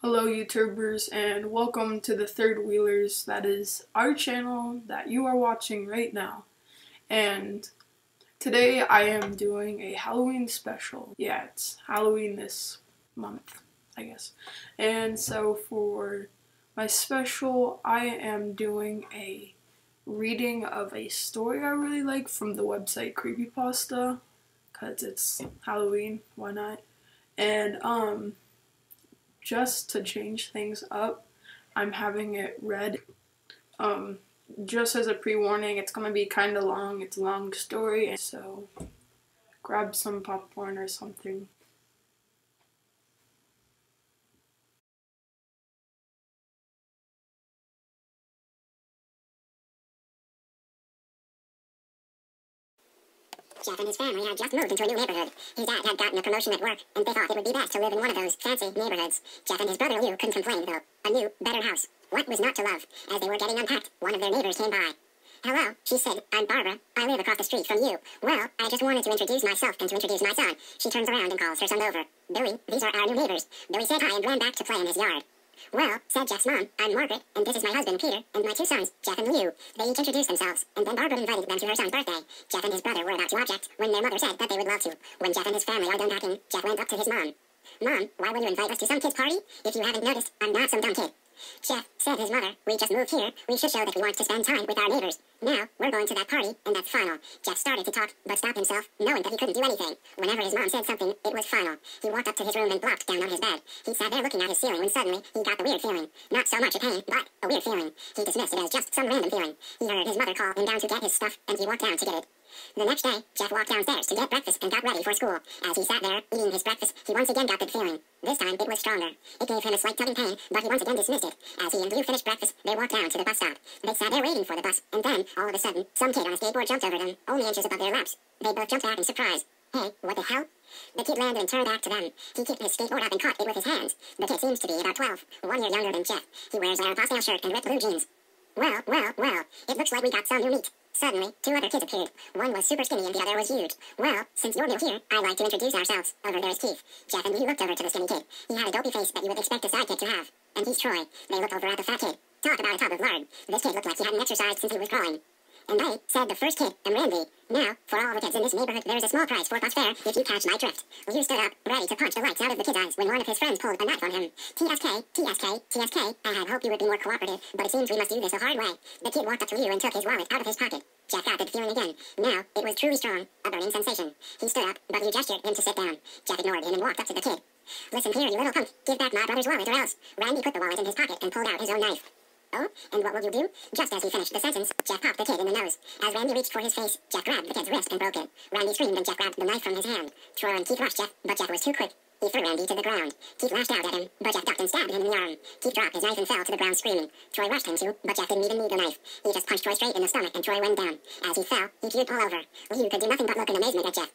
Hello YouTubers and welcome to the Third Wheelers. That is our channel that you are watching right now. And today I am doing a Halloween special. Yeah, it's Halloween this month, I guess. And so for my special, I am doing a reading of a story I really like from the website Creepypasta, because it's Halloween, why not? And just to change things up, I'm having it read. Just as a pre-warning, it's gonna be kind of long. It's a long story, so grab some popcorn or something. Jeff and his family had just moved into a new neighborhood. His dad had gotten a promotion at work, and they thought it would be best to live in one of those fancy neighborhoods. Jeff and his brother Lou couldn't complain, though. A new, better house. What was not to love? As they were getting unpacked, one of their neighbors came by. "Hello," she said. "I'm Barbara. I live across the street from you." "Well, I just wanted to introduce myself and to introduce my son." She turns around and calls her son over. "Billy, these are our new neighbors." Billy said hi and ran back to play in his yard. "Well," said Jeff's mom, "I'm Margaret, and this is my husband, Peter, and my two sons, Jeff and Lou." They each introduced themselves, and then Barbara invited them to her son's birthday. Jeff and his brother were about to object when their mother said that they would love to. When Jeff and his family are done packing, Jeff went up to his mom. "Mom, why will you invite us to some kid's party? If you haven't noticed, I'm not some dumb kid." "Jeff," said his mother, "we just moved here. We should show that we want to spend time with our neighbors. Now, we're going to that party, and that's final." Jeff started to talk, but stopped himself, knowing that he couldn't do anything. Whenever his mom said something, it was final. He walked up to his room and plopped down on his bed. He sat there looking at his ceiling when suddenly he got the weird feeling. Not so much a pain, but a weird feeling. He dismissed it as just some random feeling. He heard his mother call him down to get his stuff, and he walked down to get it. The next day, Jeff walked downstairs to get breakfast and got ready for school. As he sat there, eating his breakfast, he once again got the feeling. This time, it was stronger. It gave him a slight tugging pain, but he once again dismissed it. As he and Lou finished breakfast, they walked down to the bus stop. They sat there waiting for the bus, and then, all of a sudden, some kid on a skateboard jumped over them, only inches above their laps. They both jumped back in surprise. "Hey, what the hell?" The kid landed and turned back to them. He kicked his skateboard up and caught it with his hands. The kid seems to be about 12, 1 year younger than Jeff. He wears a pastel shirt and ripped blue jeans. Well, it looks like we got some new meat." Suddenly, two other kids appeared. One was super skinny and the other was huge. "Well, since you're new here, I'd like to introduce ourselves." Over there's Keith. Jeff and Lou looked over to the skinny kid. He had a dopey face that you would expect a sidekick to have. "And he's Troy." They looked over at the fat kid. Talk about a tub of lard. This kid looked like he hadn't exercised since he was growing. "And they," said the first kid, "am Randy. Now, for all the kids in this neighborhood, there's a small prize for bus fare if you catch my drift." Lou stood up, ready to punch the lights out of the kid's eyes when one of his friends pulled a knife on him. TSK, I had hoped you would be more cooperative, but it seems we must do this a hard way." The kid walked up to Lou and took his wallet out of his pocket. Jeff got the feeling again. Now, it was truly strong, a burning sensation. He stood up, but Lou gestured him to sit down. Jeff ignored him and walked up to the kid. "Listen here, you little punk. Give back my brother's wallet or else." Randy put the wallet in his pocket and pulled out his own knife. "Oh, and what will you do?" Just as he finished the sentence, Jeff popped the kid in the nose. As Randy reached for his face, Jeff grabbed the kid's wrist and broke it. Randy screamed and Jeff grabbed the knife from his hand. Troy and Keith rushed Jeff, but Jeff was too quick. He threw Randy to the ground. Keith lashed out at him, but Jeff ducked and stabbed him in the arm. Keith dropped his knife and fell to the ground screaming. Troy rushed him too, but Jeff didn't even need the knife. He just punched Troy straight in the stomach and Troy went down. As he fell, he puked all over. Lou could do nothing but look in amazement at Jeff.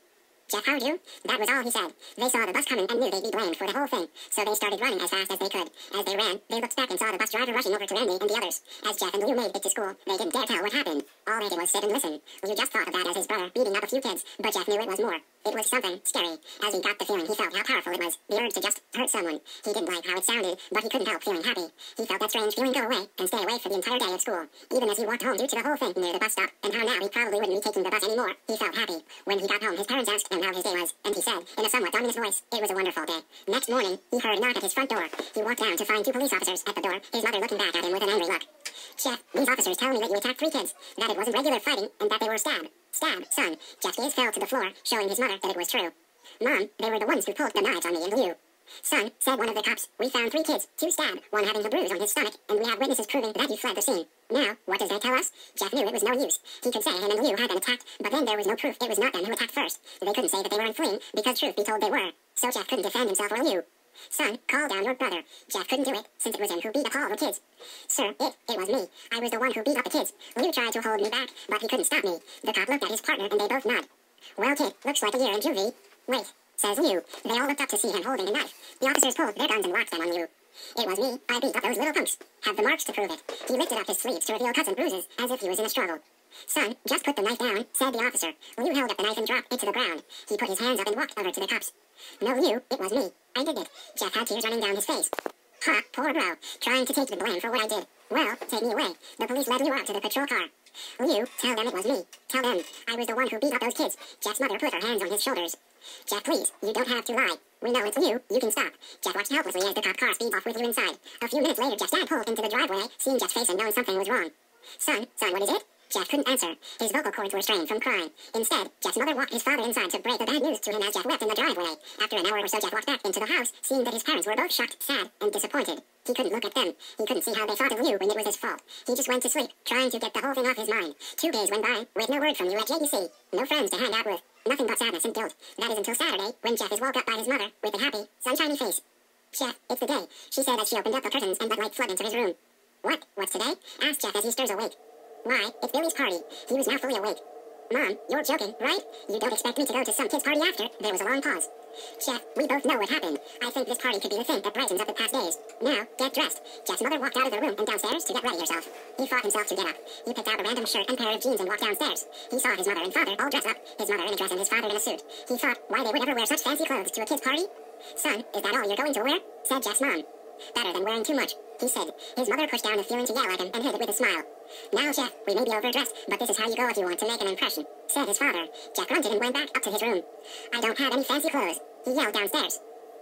"Jeff, how'd you?" That was all he said. They saw the bus coming and knew they'd be blamed for the whole thing, so they started running as fast as they could. As they ran, they looked back and saw the bus driver rushing over to Randy and the others. As Jeff and Lou made it to school, they didn't dare tell what happened. All they did was sit and listen. Lou just thought of that as his brother beating up a few kids, but Jeff knew it was more. It was something scary. As he got the feeling, he felt how powerful it was, the urge to just hurt someone. He didn't like how it sounded, but he couldn't help feeling happy. He felt that strange feeling go away and stay away for the entire day of school. Even as he walked home due to the whole thing near the bus stop, and how now he probably wouldn't be taking the bus anymore, he felt happy. When he got home, his parents asked him how his day was, and he said, in a somewhat ominous voice, it was a wonderful day. Next morning, he heard a knock at his front door. He walked down to find two police officers at the door, his mother looking back at him with an angry look. "Jeff, these officers tell me that you attacked 3 kids, that it wasn't regular fighting, and that they were stabbed." "Stabbed, son." Jeff's gaze fell to the floor, showing his mother that it was true. "Mom, they were the ones who pulled the knives on me and Lou." "Son," said one of the cops, "we found 3 kids, 2 stabbed, 1 having a bruise on his stomach, and we have witnesses proving that you fled the scene." Now, what does that tell us? Jeff knew it was no use. He could say him and Lou had been attacked, but then there was no proof it was not them who attacked first. They couldn't say that they weren't fleeing, because truth be told they were. So Jeff couldn't defend himself or Lou. "Son, call down your brother." Jeff couldn't do it, since it was him who beat up all the kids. "Sir, it was me. I was the one who beat up the kids. Lou tried to hold me back, but he couldn't stop me." The cop looked at his partner, and they both nodded. "Well, kid, looks like a year in juvie." "Wait," says Lou. They all looked up to see him holding a knife. The officers pulled their guns and locked them on Lou. "It was me. I beat up those little punks. Have the marks to prove it." He lifted up his sleeves to reveal cuts and bruises, as if he was in a struggle. "Son, just put the knife down," said the officer. Lou held up the knife and dropped it to the ground. He put his hands up and walked over to the cops. "No, Lou, it was me. I did it." Jeff had tears running down his face. Ha, poor bro, trying to take the blame for what I did. Well, take me away. The police led Liu out to the patrol car. Liu, tell them it was me. Tell them I was the one who beat up those kids. Jack's mother put her hands on his shoulders. Jack, please, you don't have to lie. We know it's Liu. You can stop. Jack watched helplessly as the cop car speeds off with Liu inside. A few minutes later, Jack's dad pulled into the driveway, seeing Jack's face and knowing something was wrong. Son, what is it? Jack couldn't answer. His vocal cords were strained from crying. Instead, Jack's mother walked his father inside to break the bad news to him as Jack wept in the driveway. After an hour or so, Jack walked back into the house, seeing that his parents were both shocked, sad, and disappointed. He couldn't look at them. He couldn't see how they thought of Liu when it was his fault. He just went to sleep, trying to get the whole thing off his mind. 2 days went by, with no word from Liu at JDC. No friends to hang out with. Nothing but sadness and guilt. That is until Saturday, when Jeff is woke up by his mother, with a happy, sunshiny face. Jeff, it's the day. She said as she opened up the curtains and let light flood into his room. What? What's today? Asked Jeff as he stirs awake. Why, it's Billy's party. He was now fully awake. Mom, you're joking, right? You don't expect me to go to some kid's party after? There was a long pause. Jeff, we both know what happened. I think this party could be the thing that brightens up the past days. Now, get dressed. Jeff's mother walked out of the room and downstairs to get ready herself. He fought himself to get up. He picked out a random shirt and pair of jeans and walked downstairs. He saw his mother and father all dressed up, his mother in a dress and his father in a suit. He thought why they would ever wear such fancy clothes to a kid's party. Son, is that all you're going to wear? Said Jeff's mom. Better than wearing too much, he said. His mother pushed down the feeling to yell at him and hid it with a smile. Now, Jeff, we may be overdressed, but this is how you go if you want to make an impression, said his father. Jeff grunted and went back up to his room. I don't have any fancy clothes, he yelled downstairs.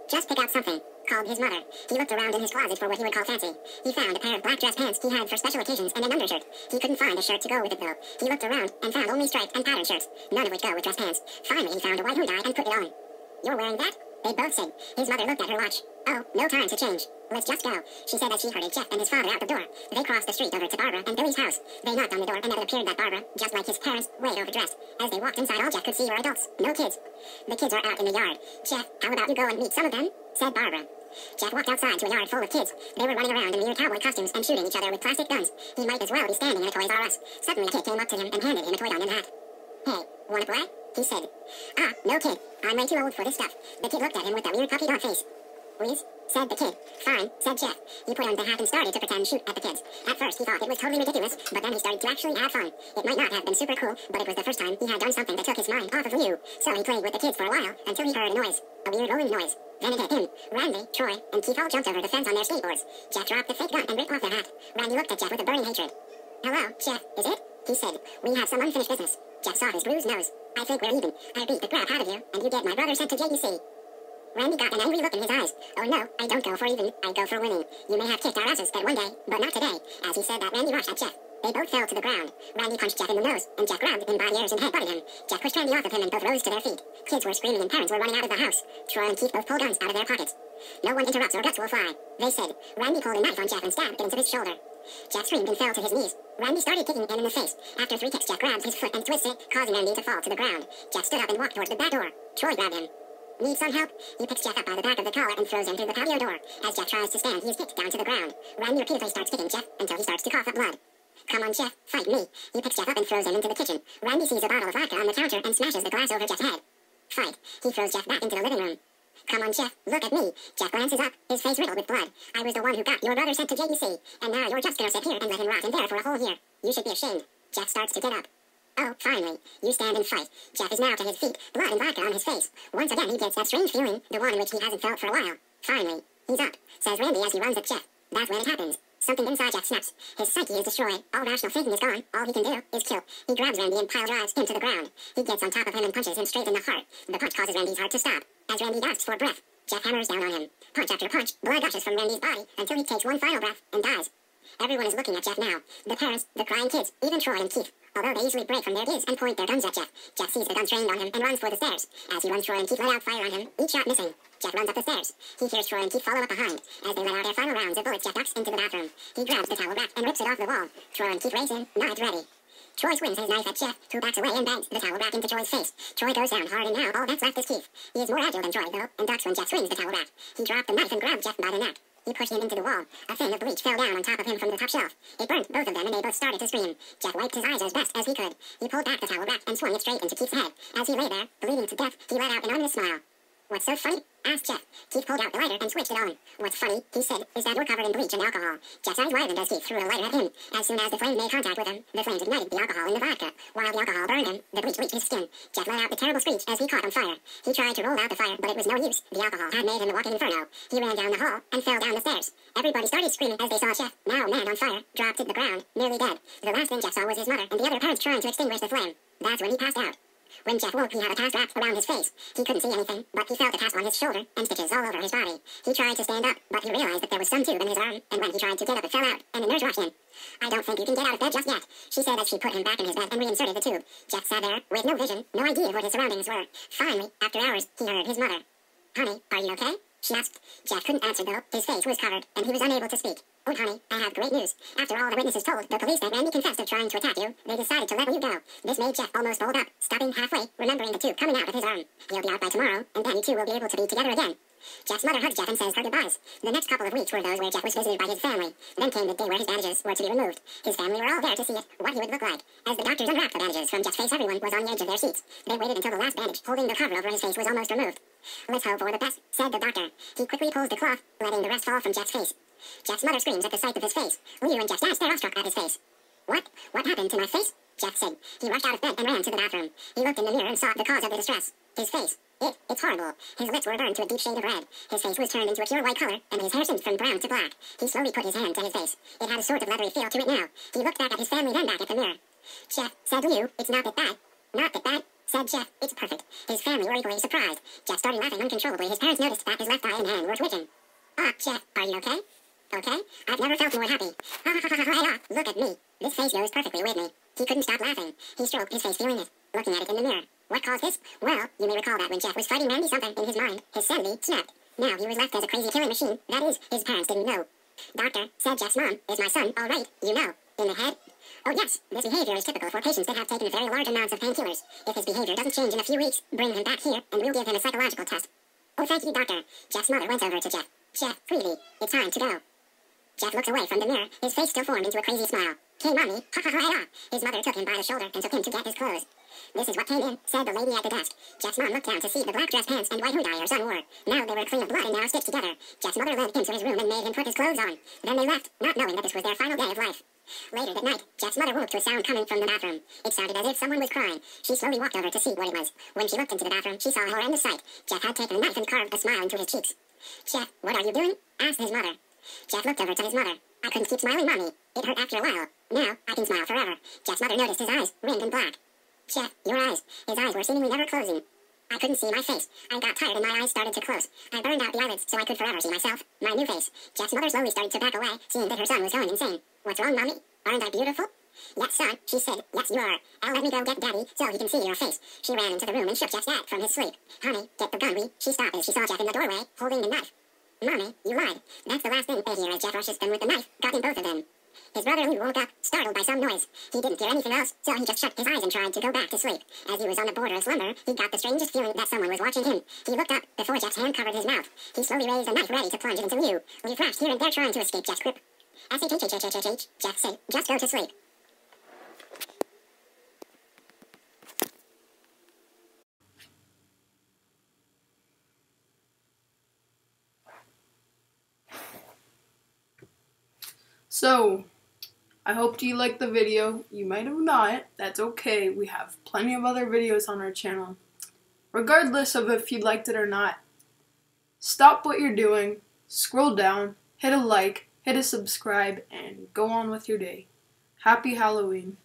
Just pick out something, called his mother. He looked around in his closet for what he would call fancy. He found a pair of black dress pants he had for special occasions and an undershirt. He couldn't find a shirt to go with it, though. He looked around and found only striped and patterned shirts, none of which go with dress pants. Finally, he found a white hoodie and put it on. You're wearing that? They both said. His mother looked at her watch. Oh, no time to change. Let's just go, she said as she herded Jeff and his father out the door. They crossed the street over to Barbara and Billy's house. They knocked on the door and it appeared that Barbara, just like his parents, way overdressed. As they walked inside, all Jeff could see were adults, no kids. The kids are out in the yard. Jeff, how about you go and meet some of them? Said Barbara. Jeff walked outside to a yard full of kids. They were running around in weird cowboy costumes and shooting each other with plastic guns. He might as well be standing in a Toys R Us. Suddenly a kid came up to him and handed him a toy gun and hat. Hey, wanna play? He said. Ah, no kid. I'm way too old for this stuff. The kid looked at him with that weird puppy dog face. Please? Said the kid. Fine, said Jeff. He put on the hat and started to pretend shoot at the kids. At first, he thought it was totally ridiculous, but then he started to actually have fun. It might not have been super cool, but it was the first time he had done something that took his mind off of Liu. So he played with the kids for a while, until he heard a noise. A weird rolling noise. Then it hit him. Randy, Troy, and Keith all jumped over the fence on their skateboards. Jeff dropped the fake gun and ripped off the hat. Randy looked at Jeff with a burning hatred. Hello, Jeff, is it? He said. We have some unfinished business. Jeff saw his bruised nose. I think we're even. I beat the crap out of you, and you get my brother sent to JDC. Randy got an angry look in his eyes. Oh no, I don't go for even, I go for winning. You may have kicked our asses that one day, but not today. As he said that, Randy rushed at Jeff. They both fell to the ground. Randy punched Jeff in the nose, and Jeff grabbed him by the ears and headbutted him. Jeff pushed Randy off of him and both rose to their feet. Kids were screaming and parents were running out of the house. Troy and Keith both pulled guns out of their pockets. No one interrupts or guts will fly, they said. Randy pulled a knife on Jeff and stabbed it into his shoulder. Jeff screamed and fell to his knees. Randy started kicking him in the face. After 3 kicks, Jeff grabbed his foot and twisted it, causing Randy to fall to the ground. Jeff stood up and walked towards the back door. Troy grabbed him. Need some help? He picks Jeff up by the back of the collar and throws him through the patio door. As Jeff tries to stand, he is kicked down to the ground. Randy repeatedly starts kicking Jeff until he starts to cough up blood. Come on, Jeff, fight me. He picks Jeff up and throws him into the kitchen. Randy sees a bottle of vodka on the counter and smashes the glass over Jeff's head. Fight. He throws Jeff back into the living room. Come on, Jeff, look at me. Jeff glances up, his face riddled with blood. I was the one who got your brother sent to JDC, and now you're just gonna sit here and let him rot in there for a whole year. You should be ashamed. Jeff starts to get up. Oh, finally. You stand and fight. Jeff is now to his feet, blood and vodka on his face. Once again, he gets that strange feeling, the one which he hasn't felt for a while. Finally. He's up, says Randy as he runs at Jeff. That's when it happens. Something inside Jeff snaps. His psyche is destroyed. All rational thinking is gone. All he can do is kill. He grabs Randy and pile drives him to the ground. He gets on top of him and punches him straight in the heart. The punch causes Randy's heart to stop. As Randy gasps for breath, Jeff hammers down on him. Punch after punch, blood gushes from Randy's body until he takes one final breath and dies. Everyone is looking at Jeff now. The parents, the crying kids, even Troy and Keith. Although they easily break from their giz and point their guns at Jeff, Jeff sees the gun trained on him and runs for the stairs. As he runs, Troy and Keith let out fire on him, each shot missing. Jeff runs up the stairs. He hears Troy and Keith follow up behind. As they let out their final rounds of bullets, Jeff ducks into the bathroom. He grabs the towel rack and rips it off the wall. Troy and Keith race in, knives ready. Troy swings his knife at Jeff, who backs away and bangs the towel rack into Troy's face. Troy goes down hard, and now all that's left is Keith. He is more agile than Troy, though, and ducks when Jeff swings the towel rack. He dropped the knife and grabbed Jeff by the neck. He pushed him into the wall. A thing of bleach fell down on top of him from the top shelf. It burnt both of them, and they both started to scream. Jeff wiped his eyes as best as he could. He pulled back the towel rack and swung it straight into Keith's head. As he lay there, bleeding to death, he let out an ominous smile. What's so funny? Asked Jeff. Keith pulled out the lighter and switched it on. What's funny, he said, is that we're covered in bleach and alcohol. Jeff's eyes widened as Keith threw a lighter at him. As soon as the flame made contact with him, the flames ignited the alcohol in the vodka. While the alcohol burned him, the bleach reached his skin. Jeff let out the terrible screech as he caught on fire. He tried to roll out the fire, but it was no use. The alcohol had made him a walking inferno. He ran down the hall and fell down the stairs. Everybody started screaming as they saw Jeff, now man on fire, drop to the ground, nearly dead. The last thing Jeff saw was his mother and the other parents trying to extinguish the flame. That's when he passed out. When Jeff woke, he had a cast wrapped around his face. He couldn't see anything, but he felt a cast on his shoulder and stitches all over his body. He tried to stand up, but he realized that there was some tube in his arm, and when he tried to get up, it fell out, and the nurse rushed in. "I don't think you can get out of bed just yet," she said as she put him back in his bed and reinserted the tube. Jeff sat there, with no vision, no idea what his surroundings were. Finally, after hours, he heard his mother. "Honey, are you okay?" she asked. Jeff couldn't answer though. His face was covered, and he was unable to speak. "Oh, honey, I have great news. After all the witnesses told the police that Randy confessed of trying to attack you, they decided to let you go." This made Jeff almost hold up, stopping halfway, remembering the tube coming out of his arm. "He'll be out by tomorrow, and then you two will be able to be together again." Jeff's mother hugs Jeff and says her goodbyes. The next couple of weeks were those where Jeff was visited by his family. Then came the day where his bandages were to be removed. His family were all there to see it, what he would look like. As the doctors unwrapped the bandages from Jeff's face, everyone was on the edge of their seats. They waited until the last bandage, holding the cover over his face, was almost removed. "Let's hope for the best," said the doctor. He quickly pulls the cloth, letting the rest fall from Jeff's face. Jeff's mother screams at the sight of his face. Lou and Jeff's dad stare awestruck at his face. What happened to my face?" Jeff said. He rushed out of bed and ran to the bathroom. He looked in the mirror and saw the cause of the distress. His face. It's horrible. His lips were burned to a deep shade of red. His face was turned into a pure white color, and his hair singed from brown to black. He slowly put his hand to his face. It had a sort of leathery feel to it now. He looked back at his family, then back at the mirror. "Jeff," said Lou, "it's not that bad." "Not that bad," said Jeff. "It's perfect." His family were equally surprised. Jeff started laughing uncontrollably. His parents noticed that his left eye and hand were twitching. "Ah, Jeff, are you okay?" "Okay? I've never felt more happy. Ha ha ha ha ha, look at me. This face goes perfectly with me." He couldn't stop laughing. He stroked his face, feeling it, looking at it in the mirror. What caused this? Well, you may recall that when Jeff was fighting Randy something in his mind, his sanity snapped. Now he was left as a crazy killing machine. That is, his parents didn't know. "Doctor," said Jeff's mom, "is my son all right? You know, in the head?" "Oh yes, this behavior is typical for patients that have taken very large amounts of painkillers. If his behavior doesn't change in a few weeks, bring him back here, and we'll give him a psychological test." "Oh, thank you, doctor." Jeff's mother went over to Jeff. "Jeff, sweetie, it's time to go." Jeff looked away from the mirror, his face still formed into a crazy smile. "Came on me, ha ha ha ha." His mother took him by the shoulder and took him to get his clothes. "This is what came in," said the lady at the desk. Jeff's mom looked down to see the black dress pants and white hoodie her son wore. Now they were clean of blood and now stitched together. Jeff's mother led him to his room and made him put his clothes on. Then they left, not knowing that this was their final day of life. Later that night, Jeff's mother woke to a sound coming from the bathroom. It sounded as if someone was crying. She slowly walked over to see what it was. When she looked into the bathroom, she saw a horrendous sight. Jeff had taken a knife and carved a smile into his cheeks. "Jeff, what are you doing?" asked his mother. Jeff looked over to his mother. "I couldn't keep smiling, Mommy. It hurt after a while. Now, I can smile forever." Jeff's mother noticed his eyes, rimmed and black. "Jeff, your eyes." His eyes were seemingly never closing. "I couldn't see my face. I got tired and my eyes started to close. I burned out the eyelids so I could forever see myself, my new face." Jeff's mother slowly started to back away, seeing that her son was going insane. "What's wrong, Mommy? Aren't I beautiful?" "Yes, son," she said. "Yes, you are. I'll let me go get Daddy so he can see your face." She ran into the room and shook Jeff's dad from his sleep. "Honey, get the gun. She stopped as she saw Jeff in the doorway, holding the knife. "Mommy, you lied." That's the last thing they hear as Jeff rushes them with the knife, gutting both of them. His brother Lou woke up, startled by some noise. He didn't hear anything else, so he just shut his eyes and tried to go back to sleep. As he was on the border of slumber, he got the strangest feeling that someone was watching him. He looked up before Jeff's hand covered his mouth. He slowly raised a knife ready to plunge it into Lou. Lou flashed here and there trying to escape Jeff's grip. "S-H-H-H-H-H-H," Jeff said. "Just go to sleep." So, I hope you liked the video. You might have not. That's okay. We have plenty of other videos on our channel. Regardless of if you liked it or not, stop what you're doing, scroll down, hit a like, hit a subscribe, and go on with your day. Happy Halloween.